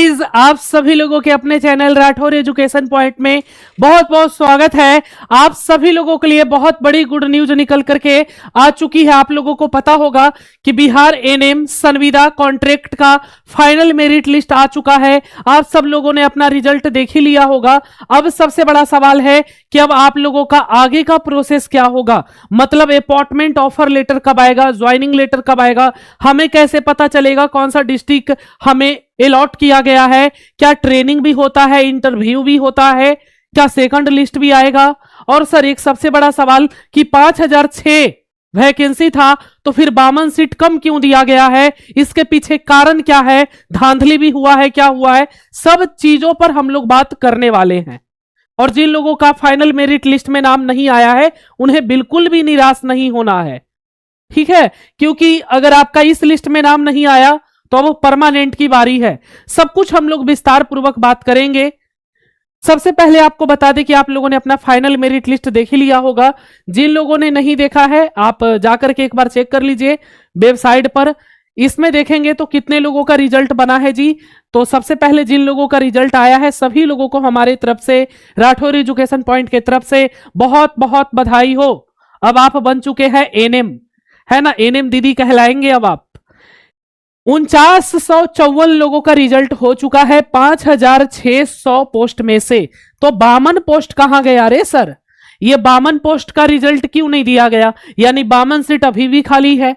Guys, आप सभी लोगों के अपने चैनल राठौर एजुकेशन पॉइंट में बहुत बहुत स्वागत है। आप सभी लोगों के लिए बहुत बड़ी गुड न्यूज निकल करके आ चुकी है। आप लोगों को पता होगा कि बिहार एएनएम संविदा कॉन्ट्रैक्ट का फाइनल मेरिट लिस्ट आ चुका है। आप सब लोगों ने अपना रिजल्ट देख ही लिया होगा। अब सबसे बड़ा सवाल है कि अब आप लोगों का आगे का प्रोसेस क्या होगा, मतलब अपॉइंटमेंट ऑफर लेटर कब आएगा, ज्वाइनिंग लेटर कब आएगा, हमें कैसे पता चलेगा कौन सा डिस्ट्रिक्ट हमें अलॉट किया गया है, क्या ट्रेनिंग भी होता है, इंटरव्यू भी होता है, क्या सेकंड लिस्ट भी आएगा। और सर एक सबसे बड़ा सवाल कि 5006 वैकेंसी था तो फिर 52 सीट कम क्यों दिया गया है, इसके पीछे कारण क्या है, धांधली भी हुआ है, क्या हुआ है, सब चीजों पर हम लोग बात करने वाले हैं। और जिन लोगों का फाइनल मेरिट लिस्ट में नाम नहीं आया है उन्हें बिल्कुल भी निराश नहीं होना है, ठीक है, क्योंकि अगर आपका इस लिस्ट में नाम नहीं आया तो अब परमानेंट की बारी है। सब कुछ हम लोग विस्तार पूर्वक बात करेंगे। सबसे पहले आपको बता दें कि आप लोगों ने अपना फाइनल मेरिट लिस्ट देख ही लिया होगा। जिन लोगों ने नहीं देखा है आप जाकर के एक बार चेक कर लीजिए वेबसाइट पर। इसमें देखेंगे तो कितने लोगों का रिजल्ट बना है जी। तो सबसे पहले जिन लोगों का रिजल्ट आया है सभी लोगों को हमारे तरफ से, राठौर एजुकेशन पॉइंट की तरफ से बहुत बहुत बधाई हो। अब आप बन चुके हैं एएनएम, है ना, एएनएम दीदी कहलाएंगे अब आप। 4954 लोगों का रिजल्ट हो चुका है 5600 पोस्ट में से। तो 52 पोस्ट कहां गया रे सर, ये 52 पोस्ट का रिजल्ट क्यों नहीं दिया गया, यानी 52 सीट अभी भी खाली है।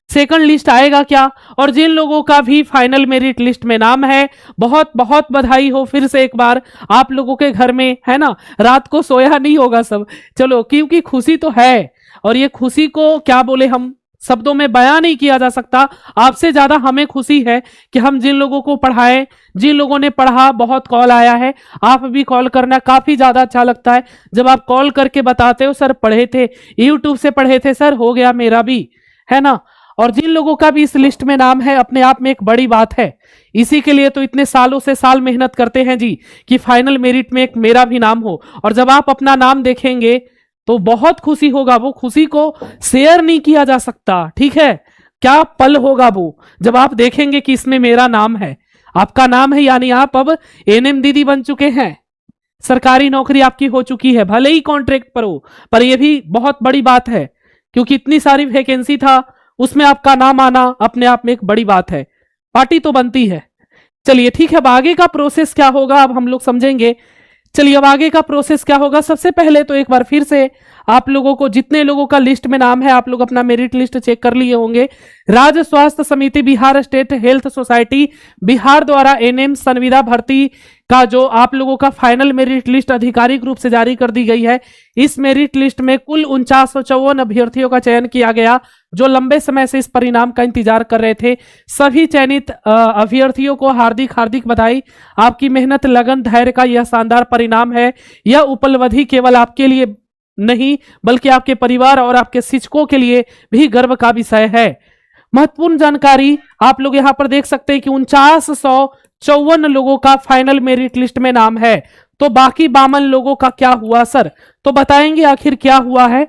सेकंड लिस्ट आएगा क्या। और जिन लोगों का भी फाइनल मेरिट लिस्ट में नाम है बहुत बहुत बधाई हो फिर से एक बार। आप लोगों के घर में, है ना, रात को सोया नहीं होगा सब, चलो, क्योंकि खुशी तो है। और ये खुशी को क्या बोले, हम शब्दों में बयां नहीं किया जा सकता। आपसे ज्यादा हमें खुशी है कि हम जिन लोगों को पढ़ाएं, जिन लोगों ने पढ़ा, बहुत कॉल आया है। आप भी कॉल करना काफी ज्यादा अच्छा लगता है जब आप कॉल करके बताते हो सर पढ़े थे, यूट्यूब से पढ़े थे सर, हो गया मेरा भी, है ना। और जिन लोगों का भी इस लिस्ट में नाम है अपने आप में एक बड़ी बात है। इसी के लिए तो इतने सालों से साल मेहनत करते हैं जी कि फाइनल मेरिट में एक मेरा भी नाम हो। और जब आप अपना नाम देखेंगे तो बहुत खुशी होगा, वो खुशी को शेयर नहीं किया जा सकता, ठीक है। क्या पल होगा वो जब आप देखेंगे कि इसमें मेरा नाम है, आपका नाम है, यानी आप अब एएनएम दीदी बन चुके हैं। सरकारी नौकरी आपकी हो चुकी है, भले ही कॉन्ट्रैक्ट पर हो, पर यह भी बहुत बड़ी बात है क्योंकि इतनी सारी वैकेंसी था, उसमें आपका नाम आना अपने आप में एक बड़ी बात है। पार्टी तो बनती है। चलिए ठीक है, अब आगे का प्रोसेस क्या होगा अब हम लोग समझेंगे। चलिए अब आगे का प्रोसेस क्या होगा। सबसे पहले तो एक बार फिर से आप लोगों को, जितने लोगों का लिस्ट में नाम है, आप लोग अपना मेरिट लिस्ट चेक कर लिए होंगे। राज्य स्वास्थ्य समिति Bihar state health society Bihar द्वारा एएनएम संविदा भर्ती का जो आप लोगों का फाइनल मेरिट लिस्ट आधिकारिक रूप से जारी कर दी गई है। इस मेरिट लिस्ट में कुल 4954 अभ्यर्थियों का चयन किया गया जो लंबे समय से इस परिणाम का इंतजार कर रहे थे। सभी चयनित अभ्यर्थियों को हार्दिक हार्दिक बधाई। आपकी मेहनत, लगन, धैर्य का यह शानदार परिणाम है। यह उपलब्धि केवल आपके लिए नहीं बल्कि आपके परिवार और आपके शिक्षकों के लिए भी गर्व का विषय है। महत्वपूर्ण जानकारी आप लोग यहां पर देख सकते हैं कि 4954 लोगों का फाइनल मेरिट लिस्ट में नाम है। तो बाकी 52 लोगों का क्या हुआ सर, तो बताएंगे आखिर क्या हुआ है।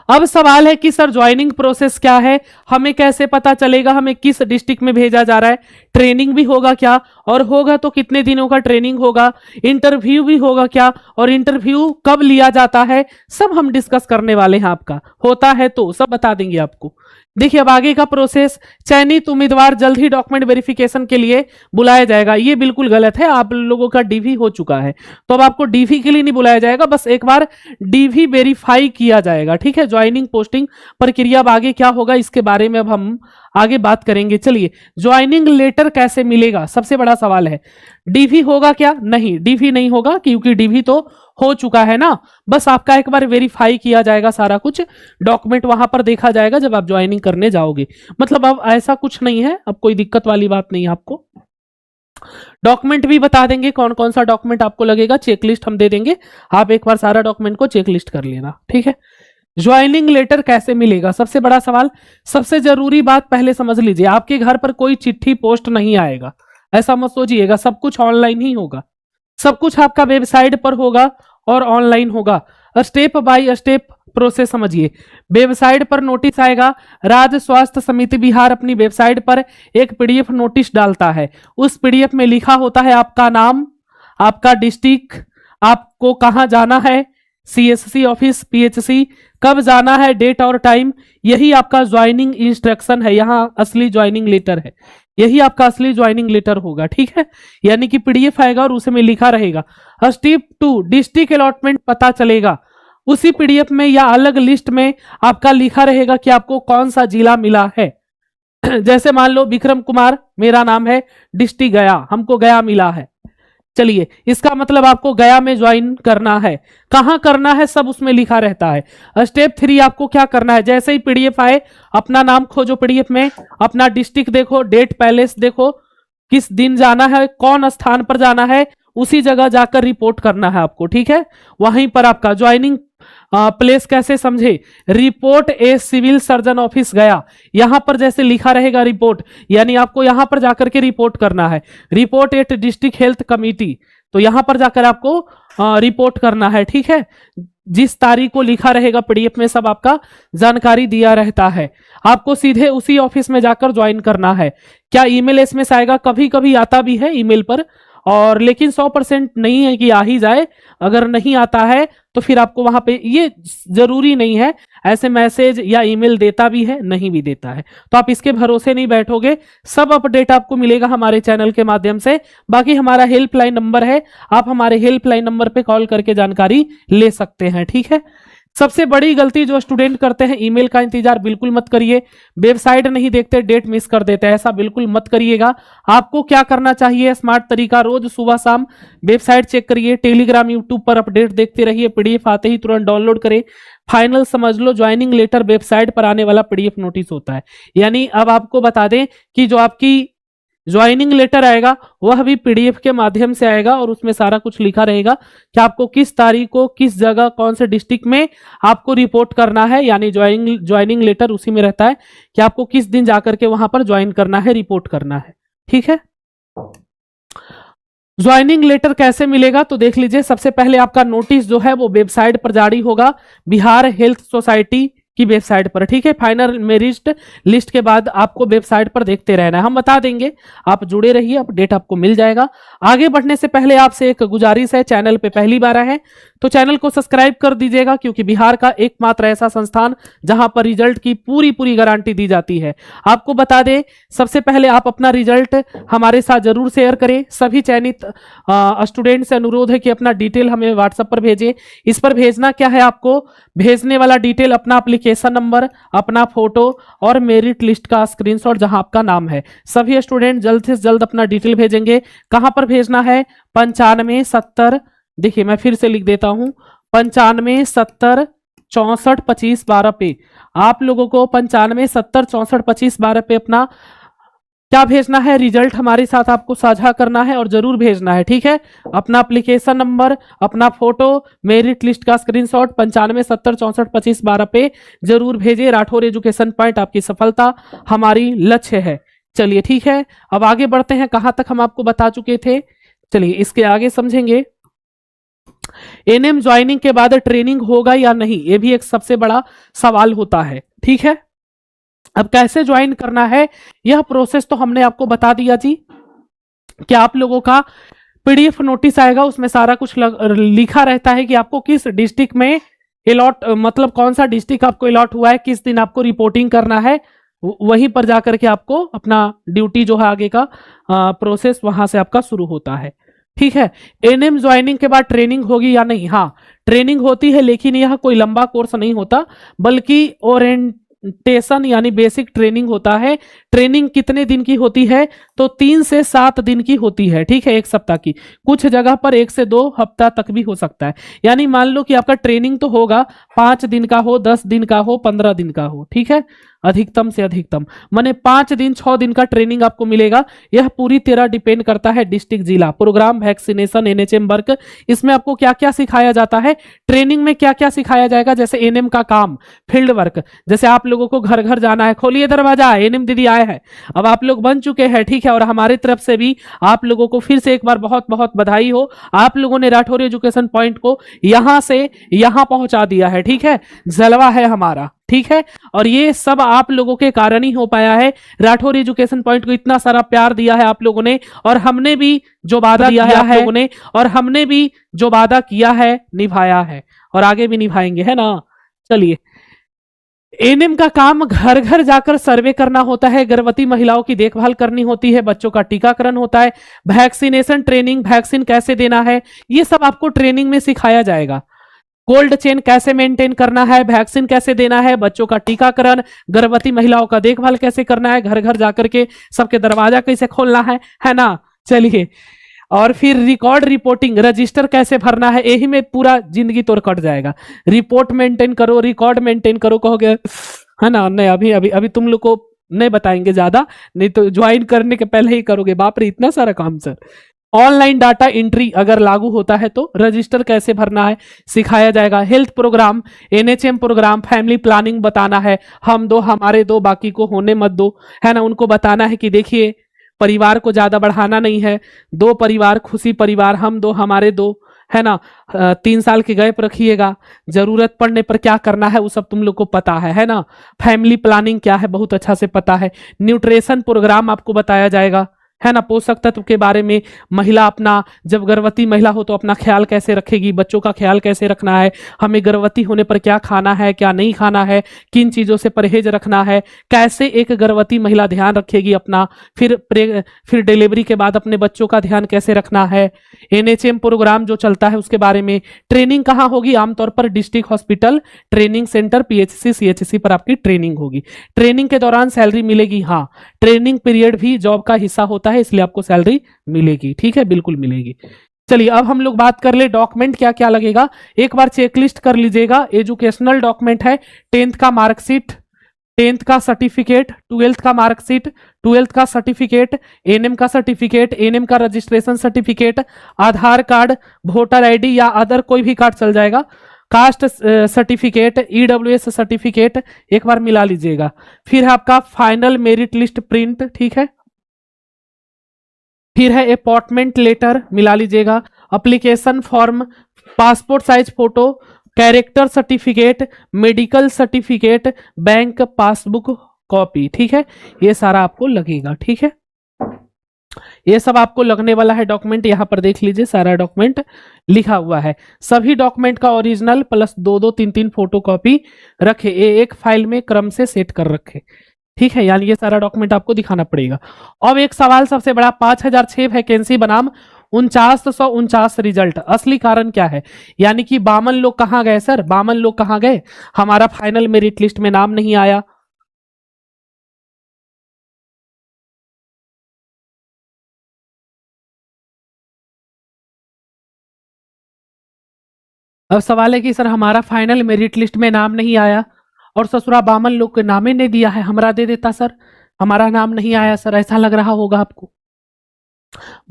अब सवाल है कि सर ज्वाइनिंग प्रोसेस क्या है, हमें कैसे पता चलेगा हमें किस डिस्ट्रिक्ट में भेजा जा रहा है, ट्रेनिंग भी होगा क्या, और होगा तो कितने दिनों का ट्रेनिंग होगा, इंटरव्यू भी होगा क्या, और इंटरव्यू कब लिया जाता है, सब हम डिस्कस करने वाले हैं। आपका होता है तो सब बता देंगे आपको। देखिए अब आगे का प्रोसेस, चयनित उम्मीदवार जल्द ही डॉक्यूमेंट वेरिफिकेशन के लिए बुलाया जाएगा। ये बिल्कुल गलत है, आप लोगों का डीवी हो चुका है तो अब आपको डीवी के लिए नहीं बुलाया जाएगा, बस एक बार डीवी वेरीफाई किया जाएगा, ठीक है। ज्वाइनिंग पोस्टिंग प्रक्रिया अब आगे क्या होगा इसके बारे में अब हम आगे बात करेंगे। चलिए ज्वाइनिंग लेटर कैसे मिलेगा, सबसे बड़ा सवाल है। डीवी होगा क्या, नहीं डीवी नहीं होगा क्योंकि डीवी तो हो चुका है ना। बस आपका एक बार वेरीफाई किया जाएगा, सारा कुछ डॉक्यूमेंट वहां पर देखा जाएगा जब आप ज्वाइनिंग करने जाओगे। मतलब अब ऐसा कुछ नहीं है, अब कोई दिक्कत वाली बात नहीं है। आपको डॉक्यूमेंट भी बता देंगे कौन कौन सा डॉक्यूमेंट आपको लगेगा, चेकलिस्ट हम दे देंगे, आप एक बार सारा डॉक्यूमेंट को चेकलिस्ट कर लेना, ठीक है। ज्वाइनिंग लेटर कैसे मिलेगा, सबसे बड़ा सवाल। सबसे जरूरी बात पहले समझ लीजिए, आपके घर पर कोई चिट्ठी पोस्ट नहीं आएगा, ऐसा मत सोचिएगा। सब कुछ ऑनलाइन ही होगा, सब कुछ आपका वेबसाइट पर होगा और ऑनलाइन होगा। स्टेप बाय स्टेप प्रोसेस समझिए। वेबसाइट पर नोटिस आएगा, राज्य स्वास्थ्य समिति बिहार अपनी वेबसाइट पर एक पीडीएफ नोटिस डालता है। उस पीडीएफ में लिखा होता है आपका नाम, आपका डिस्ट्रिक्ट, आपको कहां जाना है, सीएससी ऑफिस, पीएचसी, कब जाना है, डेट और टाइम। यही आपका ज्वाइनिंग इंस्ट्रक्शन है, यहां असली ज्वाइनिंग लेटर है, यही आपका असली ज्वाइनिंग लेटर होगा, ठीक है। यानी कि पीडीएफ आएगा और उसमें लिखा रहेगा। स्टेप 2 डिस्ट्रिक्ट अलॉटमेंट पता चलेगा। उसी पीडीएफ में या अलग लिस्ट में आपका लिखा रहेगा कि आपको कौन सा जिला मिला है। जैसे मान लो विक्रम कुमार मेरा नाम है, डिस्ट्रिक्ट गया, हमको गया मिला है। चलिए, इसका मतलब आपको गया में ज्वाइन करना है। कहां करना है सब उसमें लिखा रहता है। स्टेप 3 आपको क्या करना है, जैसे ही पीडीएफ आए अपना नाम खोजो पीडीएफ में, अपना डिस्ट्रिक्ट देखो, डेट पैलेस देखो, किस दिन जाना है, कौन स्थान पर जाना है, उसी जगह जाकर रिपोर्ट करना है आपको, ठीक है। वहीं पर आपका ज्वाइनिंग प्लेस कैसे समझे, report a civil surgeon office गया, यहां पर जैसे लिखा रहेगा रिपोर्ट, यानी आपको यहां पर जाकर के रिपोर्ट करना है। Report at district health committee, तो यहां पर जाकर आपको रिपोर्ट करना है, ठीक है। जिस तारीख को लिखा रहेगा पीडीएफ में सब आपका जानकारी दिया रहता है। आपको सीधे उसी ऑफिस में जाकर ज्वाइन करना है। क्या ईमेल एसएमएस आएगा, कभी कभी आता भी है ईमेल पर, और लेकिन 100% नहीं है कि आ ही जाए। अगर नहीं आता है तो फिर आपको वहां पे, ये जरूरी नहीं है, ऐसे मैसेज या ईमेल देता भी है, नहीं भी देता है, तो आप इसके भरोसे नहीं बैठोगे। सब अपडेट आपको मिलेगा हमारे चैनल के माध्यम से। बाकी हमारा हेल्पलाइन नंबर है, आप हमारे हेल्पलाइन नंबर पे कॉल करके जानकारी ले सकते हैं, ठीक है। सबसे बड़ी गलती जो स्टूडेंट करते हैं, ईमेल का इंतजार बिल्कुल मत करिए, वेबसाइट नहीं देखते, डेट मिस कर देते हैं, ऐसा बिल्कुल मत करिएगा। आपको क्या करना चाहिए, स्मार्ट तरीका, रोज सुबह शाम वेबसाइट चेक करिए, टेलीग्राम यूट्यूब पर अपडेट देखते रहिए, पीडीएफ आते ही तुरंत डाउनलोड करें। फाइनल समझ लो, ज्वाइनिंग लेटर वेबसाइट पर आने वाला पीडीएफ नोटिस होता है। यानी अब आपको बता दें कि जो आपकी ज्वाइनिंग लेटर आएगा वह भी पीडीएफ के माध्यम से आएगा, और उसमें सारा कुछ लिखा रहेगा कि आपको किस तारीख को, किस जगह, कौन से डिस्ट्रिक्ट में आपको रिपोर्ट करना है। यानी ज्वाइनिंग लेटर उसी में रहता है कि आपको किस दिन जाकर के वहां पर ज्वाइन करना है, रिपोर्ट करना है, ठीक है। ज्वाइनिंग लेटर कैसे मिलेगा तो देख लीजिए। सबसे पहले आपका नोटिस जो है वो वेबसाइट पर जारी होगा, बिहार हेल्थ सोसाइटी की वेबसाइट पर, ठीक है। फाइनल मेरिट लिस्ट के बाद आपको वेबसाइट पर देखते रहना है, हम बता देंगे, आप जुड़े रहिए, अपडेट आपको मिल जाएगा। आगे बढ़ने से पहले आपसे एक गुजारिश है, चैनल पे पहली बार आए हैं तो चैनल को सब्सक्राइब कर दीजिएगा, क्योंकि बिहार का एकमात्र ऐसा संस्थान जहां पर रिजल्ट की पूरी गारंटी दी जाती है। आपको बता दें, सबसे पहले आप अपना रिजल्ट हमारे साथ जरूर शेयर करें। सभी चयनित स्टूडेंट से अनुरोध है कि अपना डिटेल हमें व्हाट्सएप पर भेजें। इस पर भेजना क्या है, आपको भेजने वाला डिटेल अपना एप्लीकेशन नंबर, अपना फोटो और मेरिट लिस्ट का स्क्रीनशॉट जहां आपका नाम है। सभी स्टूडेंट जल्द से जल्द अपना डिटेल भेजेंगे। कहां पर भेजना है, 95 70, देखिए मैं फिर से लिख देता हूं, 95 70 64 25 12 पे आप लोगों को 95 70 64 25 12 पे अपना क्या भेजना है, रिजल्ट हमारे साथ आपको साझा करना है और जरूर भेजना है, ठीक है। अपना एप्लीकेशन नंबर, अपना फोटो, मेरिट लिस्ट का स्क्रीनशॉट 95 70 64 25 12 पे जरूर भेजिए। राठौर एजुकेशन पॉइंट आपकी सफलता हमारी लक्ष्य है। चलिए ठीक है, अब आगे बढ़ते हैं। कहां तक हम आपको बता चुके थे, चलिए इसके आगे समझेंगे। एनएम ज्वाइनिंग के बाद ट्रेनिंग होगा या नहीं, यह भी एक सबसे बड़ा सवाल होता है, ठीक है। अब कैसे ज्वाइन करना है, यह प्रोसेस तो हमने आपको बता दिया जी, कि आप लोगों का पीडीएफ नोटिस आएगा, उसमें सारा कुछ लिखा रहता है कि आपको किस डिस्ट्रिक्ट में अलॉट, मतलब कौन सा डिस्ट्रिक्ट आपको अलॉट हुआ है, किस दिन आपको रिपोर्टिंग करना है, वहीं पर जाकर के आपको अपना ड्यूटी जो है आगे का प्रोसेस वहां से आपका शुरू होता है, ठीक है। एनएम ज्वाइनिंग के बाद ट्रेनिंग होगी या नहीं, हाँ ट्रेनिंग होती है, लेकिन यह कोई लंबा कोर्स नहीं होता, बल्कि ओरिएंटेशन यानी बेसिक ट्रेनिंग होता है। ट्रेनिंग कितने दिन की होती है, तो 3 से 7 दिन की होती है, ठीक है, एक सप्ताह की। कुछ जगह पर 1 से 2 हफ्ता तक भी हो सकता है। यानी मान लो कि आपका ट्रेनिंग तो होगा 5 दिन का हो, 10 दिन का हो, 15 दिन का हो, ठीक है, अधिकतम से अधिकतम माने 5 दिन 6 दिन का ट्रेनिंग आपको मिलेगा। यह पूरी तरह डिपेंड करता है डिस्ट्रिक्ट, जिला, प्रोग्राम, वैक्सीनेशन, एनएचएम वर्क, इसमें आपको क्या क्या सिखाया जाता है, ट्रेनिंग में क्या क्या सिखाया जाएगा। जैसे एनएम का काम, फील्ड वर्क, जैसे आप लोगों को घर घर जाना है, खोलिए दरवाजा, एनएम दीदी आया आया है, अब आप लोग बन चुके हैं, ठीक है। और हमारी तरफ से भी आप लोगों को फिर से एक बार बहुत बहुत बधाई हो, आप लोगों ने राठौर एजुकेशन पॉइंट को यहां से यहां पहुंचा दिया है, ठीक है। जलवा है हमारा, ठीक है। और ये सब आप लोगों के कारण ही हो पाया है। राठौर एजुकेशन पॉइंट को इतना सारा प्यार दिया है आप लोगों ने, और हमने भी जो वादा किया है आप लोगों ने, और हमने भी जो वादा किया है निभाया है, और आगे भी निभाएंगे, है ना। चलिए, एएनएम का काम घर घर जाकर सर्वे करना होता है, गर्भवती महिलाओं की देखभाल करनी होती है, बच्चों का टीकाकरण होता है, वैक्सीनेशन ट्रेनिंग, वैक्सीन कैसे देना है ये सब आपको ट्रेनिंग में सिखाया जाएगा। कोल्ड चेन कैसे मेंटेन करना है, वैक्सीन कैसे देना है, बच्चों का टीकाकरण, गर्भवती महिलाओं का देखभाल कैसे करना है, घर घर जाकर के सबके दरवाजा कैसे खोलना है ना। चलिए, और फिर रिकॉर्ड रिपोर्टिंग, रजिस्टर कैसे भरना है, यही में पूरा जिंदगी तो कट जाएगा। रिपोर्ट मेंटेन करो, रिकॉर्ड मेंटेन करो, कहोगे है ना। नहीं, अभी अभी अभी तुम लोग को नहीं बताएंगे ज्यादा, नहीं तो ज्वाइन करने के पहले ही करोगे, बाप रे इतना सारा काम सर। ऑनलाइन डाटा एंट्री अगर लागू होता है तो रजिस्टर कैसे भरना है सिखाया जाएगा। Health program, NHM program, family planning बताना है, हम दो हमारे दो बाकी को होने मत दो, है ना। उनको बताना है कि देखिए परिवार को ज्यादा बढ़ाना नहीं है, दो परिवार खुशी परिवार, हम दो हमारे दो, है ना। 3 साल के गैप रखिएगा, जरूरत पड़ने पर क्या करना है वो सब तुम लोग को पता है ना। फैमिली प्लानिंग क्या है बहुत अच्छा से पता है। न्यूट्रिशन प्रोग्राम आपको बताया जाएगा, है ना। पोषक तत्व के बारे में, महिला अपना जब गर्भवती महिला हो तो अपना ख्याल कैसे रखेगी, बच्चों का ख्याल कैसे रखना है, हमें गर्भवती होने पर क्या खाना है क्या नहीं खाना है, किन चीजों से परहेज रखना है, कैसे एक गर्भवती महिला ध्यान रखेगी अपना, फिर डिलीवरी के बाद अपने बच्चों का ध्यान कैसे रखना है। एनएचएम प्रोग्राम जो चलता है उसके बारे में। ट्रेनिंग कहाँ होगी, आमतौर पर district hospital, training centre, PHC CHC पर आपकी ट्रेनिंग होगी। ट्रेनिंग के दौरान सैलरी मिलेगी, हाँ ट्रेनिंग पीरियड भी जॉब का हिस्सा होता है, इसलिए आपको सैलरी मिलेगी, ठीक है, बिल्कुल मिलेगी। चलिए, अब हम लोग बात कर ले डॉक्यूमेंट क्या क्या लगेगा, एक बार चेकलिस्ट कर लीजिएगा। एजुकेशनल डॉक्यूमेंट है, 10th का मार्कशीट, 10th का सर्टिफिकेट, 12th का मार्कशीट, 12th का सर्टिफिकेट, एएनएम का सर्टिफिकेट, एएनएम का रजिस्ट्रेशन सर्टिफिकेट, आधार कार्ड, वोटर आईडी या अदर कोई भी कार्ड चल जाएगा, कास्ट सर्टिफिकेट, ईडब्ल्यूएस सर्टिफिकेट एक बार मिला लीजिएगा। फिर है आपका फाइनल मेरिट लिस्ट प्रिंट, ठीक है। फिर है अपॉइंटमेंट लेटर मिला लीजिएगा, application form, passport size photo, character certificate, medical certificate, bank passbook copy, ठीक है। ये सारा आपको लगेगा, ठीक है। ये सब आपको लगने वाला है डॉक्यूमेंट, यहां पर देख लीजिए सारा डॉक्यूमेंट लिखा हुआ है। सभी डॉक्यूमेंट का ओरिजिनल प्लस 2-2 3-3 फोटो कॉपी रखे, एक फाइल में क्रम से सेट कर रखे, ठीक है। यानी ये सारा डॉक्यूमेंट आपको दिखाना पड़ेगा। अब एक सवाल सबसे बड़ा, 5006 वैकेंसी बनाम 4949 रिजल्ट, असली कारण क्या है। यानी कि 52 लोग कहां गए सर, 52 लोग कहां गए, हमारा फाइनल मेरिट लिस्ट में नाम नहीं आया। अब सवाल है कि सर हमारा फाइनल मेरिट लिस्ट में नाम नहीं आया, और ससुरा 52 लोग के नामे नहीं दिया है, हमारा दे देता सर, हमारा नाम नहीं आया सर, ऐसा लग रहा होगा आपको।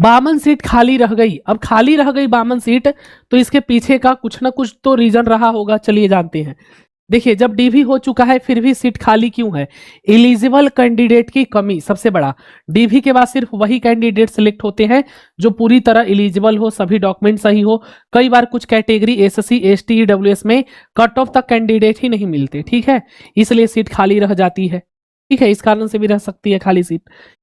52 सीट खाली रह गई, अब खाली रह गई 52 सीट, तो इसके पीछे का कुछ ना कुछ तो रीजन रहा होगा, चलिए जानते हैं। देखिए, जब डीवी हो चुका है फिर भी सीट खाली क्यों है, एलिजिबल कैंडिडेट की कमी सबसे बड़ा। डीवी के बाद सिर्फ वही कैंडिडेट सिलेक्ट होते हैं जो पूरी तरह एलिजिबल हो, सभी डॉक्यूमेंट सही हो। कई बार कुछ कैटेगरी एससी एसटी ईडब्ल्यूएस में कट ऑफ तक कैंडिडेट ही नहीं मिलते, ठीक है, इसलिए सीट खाली रह जाती है, ठीक है। इस कारण से भी रह सकती है खाली सीट,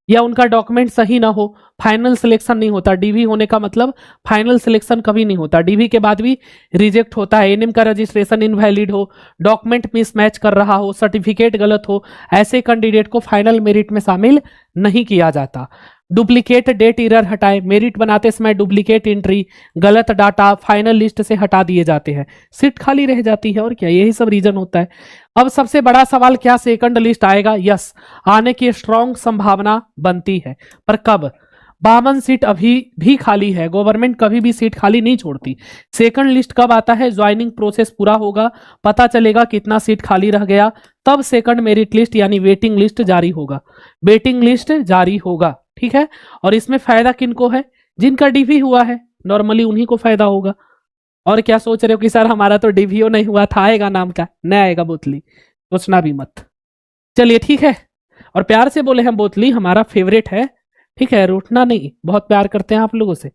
या उनका डॉक्यूमेंट सही ना हो, फाइनल सिलेक्शन नहीं होता। डीवी होने का मतलब फाइनल सिलेक्शन कभी नहीं होता, डीवी के बाद भी रिजेक्ट होता है। एएनएम का रजिस्ट्रेशन इनवैलिड हो, डॉक्यूमेंट मिसमैच कर रहा हो, सर्टिफिकेट गलत हो, ऐसे कैंडिडेट को फाइनल मेरिट में शामिल नहीं किया जाता। डुप्लीकेट डेट एरर हटाए, मेरिट बनाते समय डुप्लीकेट एंट्री, गलत डाटा फाइनल लिस्ट से हटा दिए जाते हैं, सीट खाली रह जाती है, और क्या यही सब रीजन होता है। अब सबसे बड़ा सवाल, क्या सेकंड लिस्ट आएगा, यस आने की स्ट्रॉन्ग संभावना बनती है, पर कब। 52 सीट अभी भी खाली है, गवर्नमेंट कभी भी सीट खाली नहीं छोड़ती। सेकंड लिस्ट कब आता है, ज्वाइनिंग प्रोसेस पूरा होगा, पता चलेगा कितना सीट खाली रह गया, तब सेकंड मेरिट लिस्ट यानी वेटिंग लिस्ट जारी होगा, वेटिंग लिस्ट जारी होगा, ठीक है। और इसमें फायदा किनको है, जिनका डीवी हुआ है, नॉर्मली उन्हीं को फायदा होगा। और क्या सोच रहे हो कि सर हमारा तो डीवीओ नहीं हुआ था, आएगा नाम का, नहीं आएगा बोतली, सोचना भी मत। चलिए ठीक है, और प्यार से बोले हैं बोतली हमारा फेवरेट है, ठीक है, रूठना नहीं, बहुत प्यार करते हैं आप लोगों से।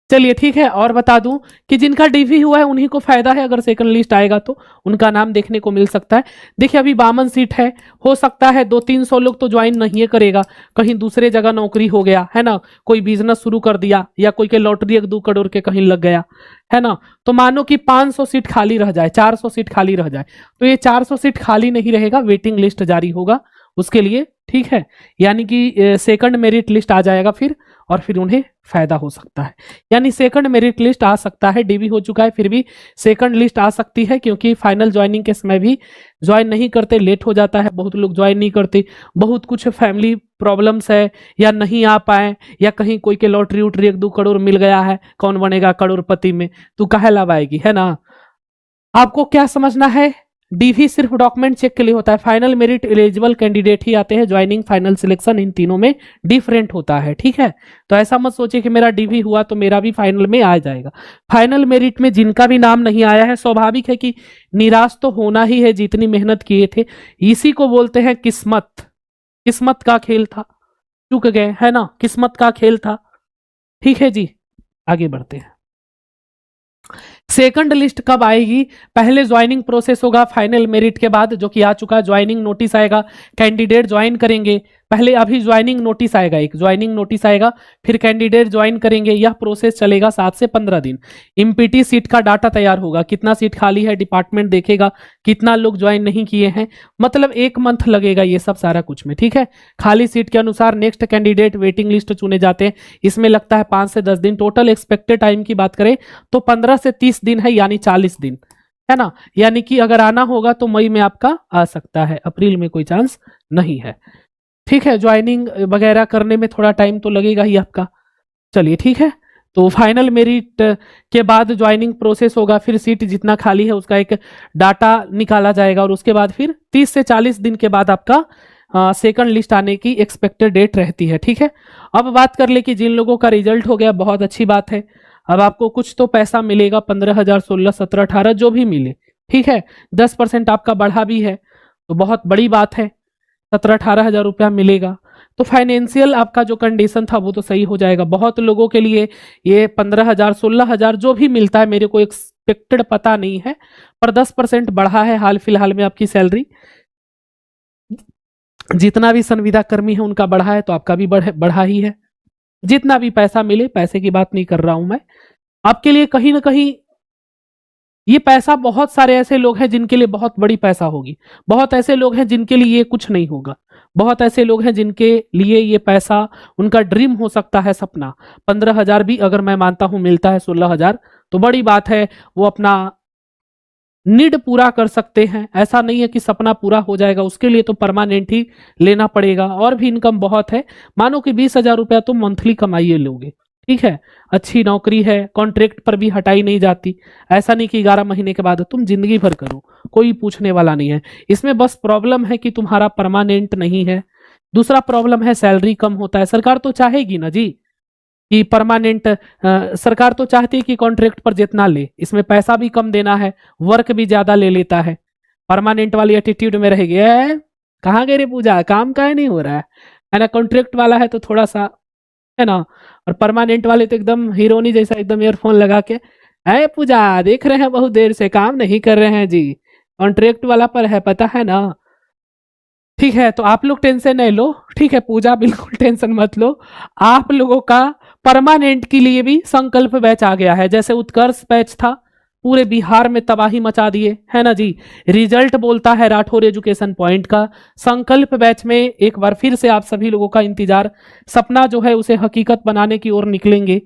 चलिए ठीक है, और बता दूं कि जिनका डीवी हुआ है उन्हीं को फायदा है, अगर सेकंड लिस्ट आएगा तो उनका नाम देखने को मिल सकता है। देखिए अभी 52 सीट है, हो सकता है 200-300 लोग तो ज्वाइन नहीं करेगा, कहीं दूसरे जगह नौकरी हो गया है ना, कोई बिजनेस शुरू कर दिया, या कोई के लॉटरी 1-2 करोड़ के कहीं लग गया है ना। तो मानो कि 500 सीट खाली रह जाए, 400 सीट खाली रह जाए, तो ये 400 सीट खाली नहीं रहेगा, वेटिंग लिस्ट जारी होगा उसके लिए, ठीक है। यानी कि सेकंड मेरिट लिस्ट आ जाएगा फिर, और फिर उन्हें फायदा हो सकता है। यानी सेकंड मेरिट लिस्ट आ सकता है, डीबी हो चुका है फिर भी सेकंड लिस्ट आ सकती है, क्योंकि फाइनल ज्वाइनिंग के समय भी ज्वाइन नहीं करते, लेट हो जाता है, बहुत लोग ज्वाइन नहीं करते, बहुत कुछ फैमिली प्रॉब्लम्स है, या नहीं आ पाए, या कहीं कोई के लॉटरी उटरी 1-2 करोड़ मिल गया है, कौन बनेगा करोड़पति में, तो काहे लाभ आएगी, है ना। आपको क्या समझना है, डीवी सिर्फ डॉक्यूमेंट चेक के लिए होता है, फाइनल मेरिट एलिजिबल कैंडिडेट ही आते हैं, ज्वाइनिंग फाइनल सिलेक्शन इन तीनों में डिफरेंट होता है, ठीक है। तो ऐसा मत सोचिए कि मेरा डीवी हुआ तो मेरा भी फाइनल में आ जाएगा। फाइनल मेरिट में जिनका भी नाम नहीं आया है, स्वाभाविक है कि निराश तो होना ही है, जितनी मेहनत किए थे। इसी को बोलते हैं किस्मत, किस्मत का खेल था, चूक गए, है ना, किस्मत का खेल था, ठीक है जी। आगे बढ़ते हैं। सेकंड लिस्ट कब आएगी, पहले ज्वाइनिंग प्रोसेस होगा फाइनल मेरिट के बाद, जो कि आ चुका है, ज्वाइनिंग नोटिस आएगा, कैंडिडेट ज्वाइन करेंगे, पहले अभी ज्वाइनिंग नोटिस आएगा, एक ज्वाइनिंग नोटिस आएगा, फिर कैंडिडेट ज्वाइन करेंगे, यह प्रोसेस चलेगा 7 से 15 दिन। एमपीटी सीट का डाटा तैयार होगा, कितना सीट खाली है डिपार्टमेंट देखेगा, कितना लोग ज्वाइन नहीं किए हैं, मतलब 1 मंथ लगेगा ये सब सारा कुछ में, ठीक है। खाली सीट के अनुसार नेक्स्ट कैंडिडेट वेटिंग लिस्ट चुने जाते हैं, इसमें लगता है 5 से 10 दिन। टोटल एक्सपेक्टेड टाइम की बात करें तो 15 से 30 दिन है, यानी 40 दिन, है ना। यानी कि अगर आना होगा तो मई में आपका आ सकता है, अप्रैल में कोई चांस नहीं है, ठीक है। ज्वाइनिंग वगैरह करने में थोड़ा टाइम तो लगेगा ही आपका। चलिए ठीक है, तो फाइनल मेरिट के बाद ज्वाइनिंग प्रोसेस होगा, फिर सीट जितना खाली है उसका एक डाटा निकाला जाएगा, और उसके बाद फिर 30 से 40 दिन के बाद आपका सेकंड लिस्ट आने की एक्सपेक्टेड डेट रहती है, ठीक है। अब बात कर ले कि जिन लोगों का रिजल्ट हो गया, बहुत अच्छी बात है, अब आपको कुछ तो पैसा मिलेगा, 15,000, 16, 17, 18 जो भी मिले, ठीक है। 10% आपका बढ़ा भी है, तो बहुत बड़ी बात है, 17-18 हजार रुपया मिलेगा। तो फाइनेंशियल आपका जो कंडीशन था वो तो सही हो जाएगा। बहुत लोगों के लिए ये 15,000, 16,000 जो भी मिलता है, मेरे को एक्सपेक्टेड पता नहीं है, पर 10% बढ़ा है हाल फिलहाल में आपकी सैलरी। जितना भी संविदा कर्मी है उनका बढ़ा है, तो आपका भी बढ़ा ही है। जितना भी पैसा मिले, पैसे की बात नहीं कर रहा हूं मैं, आपके लिए कहीं ना कहीं ये पैसा, बहुत सारे ऐसे लोग हैं जिनके लिए बहुत बड़ी पैसा होगी, बहुत ऐसे लोग हैं जिनके लिए ये कुछ नहीं होगा, बहुत ऐसे लोग हैं जिनके लिए ये पैसा उनका ड्रीम हो सकता है, सपना। 15,000 भी अगर मैं मानता हूं मिलता है, 16,000 तो बड़ी बात है, वो अपना नीड पूरा कर सकते हैं। ऐसा नहीं है कि सपना पूरा हो जाएगा, उसके लिए तो परमानेंट ही लेना पड़ेगा, और भी इनकम बहुत है। मानो कि 20,000 रुपया तुम मंथली कमाइए लोगे, ठीक है, अच्छी नौकरी है, कॉन्ट्रैक्ट पर भी हटाई नहीं जाती, ऐसा नहीं कि 11 महीने के बाद, तुम जिंदगी भर करो, कोई पूछने वाला नहीं है। इसमें बस प्रॉब्लम है कि तुम्हारा परमानेंट नहीं है। दूसरा प्रॉब्लम है सैलरी कम होता है। सरकार तो चाहेगी ना जी कि परमानेंट, सरकार तो चाहती है कि कॉन्ट्रैक्ट पर जितना ले, इसमें पैसा भी कम देना है, वर्क भी ज्यादा ले लेता है। परमानेंट वाली एटीट्यूड में रहेगी, कहाँ गए रे पूजा, काम काहे नहीं हो रहा है ना। कॉन्ट्रैक्ट वाला है तो थोड़ा सा, है ना, और परमानेंट वाले तो एकदम हीरोनी जैसा एकदम ईयरफोन लगा के, है पूजा देख रहे हैं बहुत देर से, काम नहीं कर रहे हैं जी, कॉन्ट्रैक्ट वाला पर है, पता है ना। ठीक है, तो आप लोग टेंशन नहीं लो, ठीक है, पूजा बिल्कुल टेंशन मत लो। आप लोगों का परमानेंट के लिए भी संकल्प बैच आ गया है, जैसे उत्कर्ष बैच था, पूरे बिहार में तबाही मचा दिए, है ना जी। रिजल्ट बोलता है राठौर एजुकेशन पॉइंट का, संकल्प बैच में एक बार फिर से आप सभी लोगों का इंतजार, सपना जो है उसे हकीकत बनाने की ओर निकलेंगे।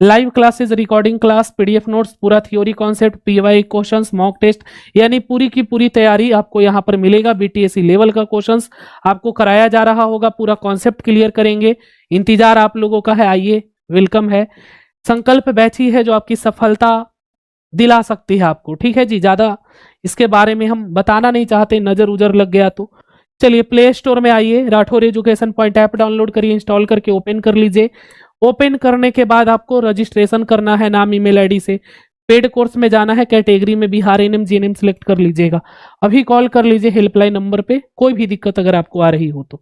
Live classes, recording class, PDF notes, पूरा theory concept, PY questions, mock test, यानी पूरी की पूरी तैयारी आपको यहाँ पर मिलेगा। बीटीएससी लेवल का क्वेश्चंस आपको कराया जा रहा होगा, पूरा कॉन्सेप्ट क्लियर करेंगे। इंतजार आप लोगों का है, आइए, वेलकम है। संकल्प बैच ही है जो आपकी सफलता दिला सकती है आपको, ठीक है जी। ज्यादा इसके बारे में हम बताना नहीं चाहते, नजर उजर लग गया तो। चलिए प्ले स्टोर में आइए, Rathore education point app download करिए, इंस्टॉल करके ओपन कर लीजिए। ओपन करने के बाद आपको रजिस्ट्रेशन करना है, नाम ईमेल आईडी से। पेड कोर्स में जाना है, कैटेगरी में बिहार एनएम जीएनएम सिलेक्ट कर लीजिएगा। अभी कॉल कर लीजिए हेल्पलाइन नंबर पे, कोई भी दिक्कत अगर आपको आ रही हो तो,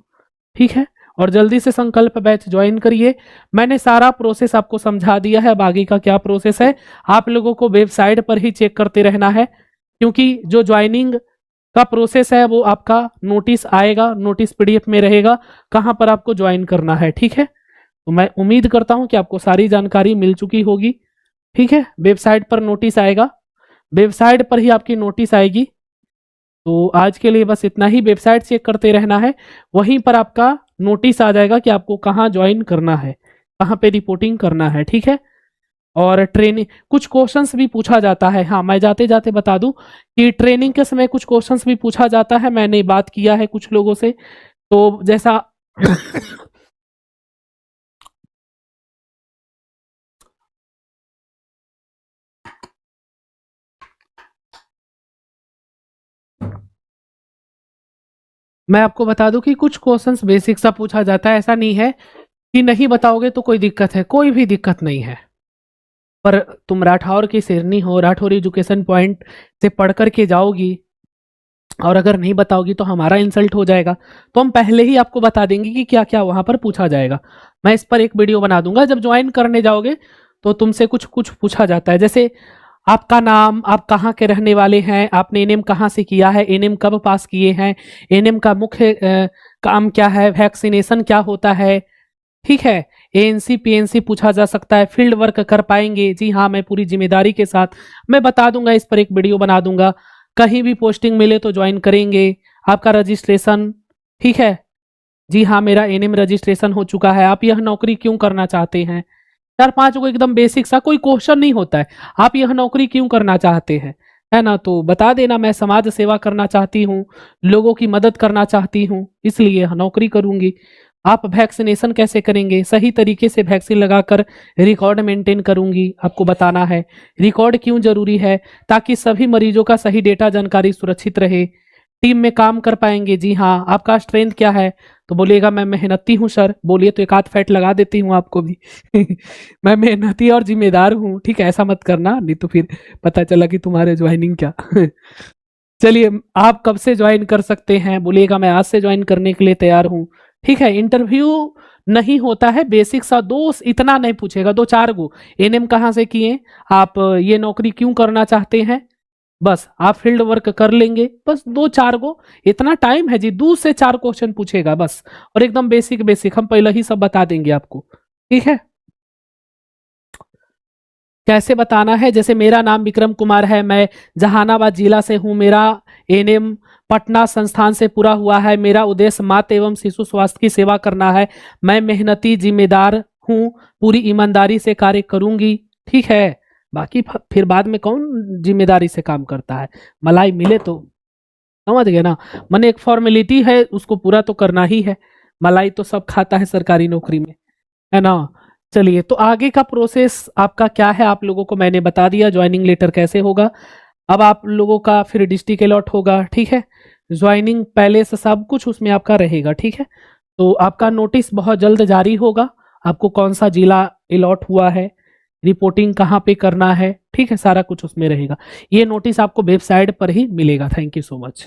ठीक है, और जल्दी से संकल्प बैच ज्वाइन करिए। मैंने सारा प्रोसेस आपको समझा दिया है, अब आगे का क्या प्रोसेस है आप लोगों को वेबसाइट पर ही चेक करते रहना है, क्योंकि जो ज्वाइनिंग का प्रोसेस है वो आपका नोटिस आएगा, नोटिस पीडीएफ में रहेगा कहां पर आपको ज्वाइन करना है। ठीक है, तो मैं उम्मीद करता हूं कि आपको सारी जानकारी मिल चुकी होगी। ठीक है, वेबसाइट पर नोटिस आएगा, वेबसाइट पर ही आपकी नोटिस आएगी। तो आज के लिए बस इतना ही, वेबसाइट चेक करते रहना है, वहीं पर आपका नोटिस आ जाएगा कि आपको कहाँ ज्वाइन करना है, कहाँ पे रिपोर्टिंग करना है। ठीक है, और ट्रेनिंग कुछ क्वेश्चंस भी पूछा जाता है। हाँ, मैं जाते जाते बता दूं कि ट्रेनिंग के समय कुछ क्वेश्चंस भी पूछा जाता है, मैंने बात किया है कुछ लोगों से, तो जैसा मैं आपको बता दूं कि कुछ क्वेश्चंस बेसिक सा पूछा जाता है, ऐसा नहीं है कि नहीं बताओगे तो कोई दिक्कत है, कोई भी दिक्कत नहीं है, पर तुम राठौर की शेरनी हो, राठौर एजुकेशन पॉइंट से पढ़ करके जाओगी और अगर नहीं बताओगी तो हमारा इंसल्ट हो जाएगा, तो हम पहले ही आपको बता देंगे कि क्या क्या वहां पर पूछा जाएगा। मैं इस पर एक वीडियो बना दूंगा, जब ज्वाइन करने जाओगे तो तुमसे कुछ कुछ पूछा जाता है, जैसे आपका नाम, आप कहाँ के रहने वाले हैं, आपने एनएम कहाँ से किया है, एनएम कब पास किए हैं, एनएम का मुख्य काम क्या है, वैक्सीनेशन क्या होता है। ठीक है, एएनसी पीएनसी पूछा जा सकता है, फील्ड वर्क कर पाएंगे, जी हाँ मैं पूरी जिम्मेदारी के साथ, मैं बता दूंगा, इस पर एक वीडियो बना दूंगा। कहीं भी पोस्टिंग मिले तो ज्वाइन करेंगे, आपका रजिस्ट्रेशन, ठीक है, जी हाँ मेरा एनएम रजिस्ट्रेशन हो चुका है, आप यह नौकरी क्यों करना चाहते हैं, चार पांच को एकदम बेसिक सा, कोई क्वेश्चन नहीं होता है, आप यह नौकरी क्यों करना चाहते हैं, है ना, तो बता देना मैं समाज सेवा करना चाहती हूँ, लोगों की मदद करना चाहती हूँ, इसलिए यह नौकरी करूंगी। आप वैक्सीनेशन कैसे करेंगे, सही तरीके से वैक्सीन लगाकर रिकॉर्ड मेंटेन करूंगी, आपको बताना है रिकॉर्ड क्यों जरूरी है, ताकि सभी मरीजों का सही डेटा जानकारी सुरक्षित रहे, टीम में काम कर पाएंगे। जी हाँ, आपका स्ट्रेंथ क्या है, तो बोलिएगा मैं मेहनती हूँ सर, बोलिए तो एक आध फैट लगा देती हूँ आपको भी मैं मेहनती और जिम्मेदार हूँ। ठीक है, ऐसा मत करना, नहीं तो फिर पता चला कि तुम्हारे ज्वाइनिंग क्या चलिए, आप कब से ज्वाइन कर सकते हैं, बोलिएगा मैं आज से ज्वाइन करने के लिए तैयार हूँ। ठीक है, इंटरव्यू नहीं होता है, बेसिक सा दोस्त इतना नहीं पूछेगा, दो चार गो, एनएम कहाँ से किए, आप ये नौकरी क्यों करना चाहते हैं, बस आप फील्ड वर्क कर लेंगे, बस दो चार गो, इतना टाइम है जी, 2 से 4 क्वेश्चन पूछेगा बस, और एकदम बेसिक बेसिक हम पहले ही सब बता देंगे आपको। ठीक है, कैसे बताना है, जैसे मेरा नाम विक्रम कुमार है, मैं जहानाबाद जिला से हूँ, मेरा एनएम पटना संस्थान से पूरा हुआ है, मेरा उद्देश्य माता एवं शिशु स्वास्थ्य की सेवा करना है, मैं मेहनती जिम्मेदार हूँ, पूरी ईमानदारी से कार्य करूंगी। ठीक है, बाकी फिर बाद में कौन जिम्मेदारी से काम करता है, मलाई मिले तो, समझ गए ना, मैंने एक फॉर्मेलिटी है उसको पूरा तो करना ही है, मलाई तो सब खाता है सरकारी नौकरी में, है ना। चलिए, तो आगे का प्रोसेस आपका क्या है आप लोगों को मैंने बता दिया, ज्वाइनिंग लेटर कैसे होगा, अब आप लोगों का फिर डिस्ट्रिक्ट अलॉट होगा। ठीक है, ज्वाइनिंग पहले से सब कुछ उसमें आपका रहेगा। ठीक है, तो आपका नोटिस बहुत जल्द जारी होगा, आपको कौन सा जिला अलॉट हुआ है, रिपोर्टिंग कहाँ पे करना है, ठीक है, सारा कुछ उसमें रहेगा, ये नोटिस आपको वेबसाइट पर ही मिलेगा। Thank you so much.